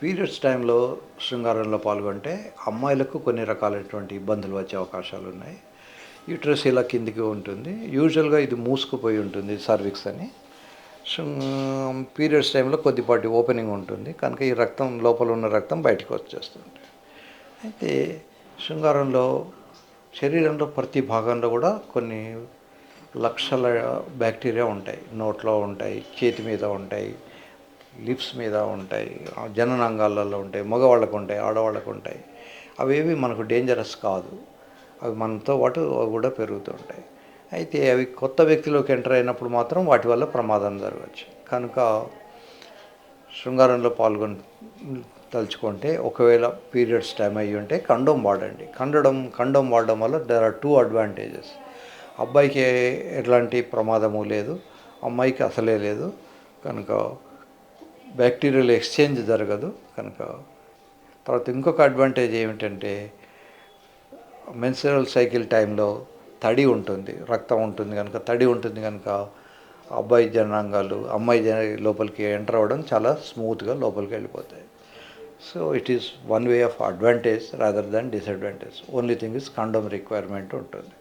Periods టైంలో శృంగారంలో పాల్గొంటే అమ్మాయిలకు కొన్ని రకాలైనటువంటి ఇబ్బందులు వచ్చే అవకాశాలు ఉన్నాయి. యూట్రస్ ఇలా కిందికి ఉంటుంది. యూజువల్గా ఇది మూసుకుపోయి ఉంటుంది సర్విక్స్ అని. పీరియడ్స్ టైంలో కొద్దిపాటి ఓపెనింగ్ ఉంటుంది కనుక ఈ రక్తం లోపల ఉన్న రక్తం బయటకు వచ్చేస్తుంది. అయితే శృంగారంలో శరీరంలో ప్రతి భాగంలో కూడా కొన్ని లక్షల బ్యాక్టీరియా ఉంటాయి. నోట్లో ఉంటాయి, చేతి మీద ఉంటాయి, లిప్స్ మీద ఉంటాయి, జననాంగాలలో ఉంటాయి, మగవాళ్ళకు ఉంటాయి, ఆడవాళ్ళకు ఉంటాయి. అవేవి మనకు డేంజరస్ కాదు. అవి మనతో పాటు అవి కూడా పెరుగుతూ ఉంటాయి. అయితే అవి కొత్త వ్యక్తిలోకి ఎంటర్ అయినప్పుడు మాత్రం వాటి వల్ల ప్రమాదం జరగవచ్చు. కనుక శృంగారంలో తలుచుకుంటే ఒకవేళ పీరియడ్స్ టైం అయ్యి ఉంటే కండోమ్ వాడండి. కండోమ్ వాడడం వల్ల దేర్ ఆర్ 2 అడ్వాంటేజెస్. అబ్బాయికి ఎట్లాంటి ప్రమాదము లేదు, అమ్మాయికి అసలే లేదు. కనుక బ్యాక్టీరియల్ ఎక్స్చేంజ్ జరగదు. కనుక తర్వాత ఇంకొక అడ్వాంటేజ్ ఏమిటంటే మెన్స్ట్రువల్ సైకిల్ టైంలో తడి ఉంటుంది, రక్తం ఉంటుంది కనుక తడి ఉంటుంది కనుక అబ్బాయి జననాంగాలు అమ్మాయి లోపలికి ఎంటర్ అవ్వడం చాలా స్మూత్గా లోపలికి వెళ్ళిపోతాయి. So it is one way of advantage rather than disadvantage. Only thing is condom requirement ఉంటుంది.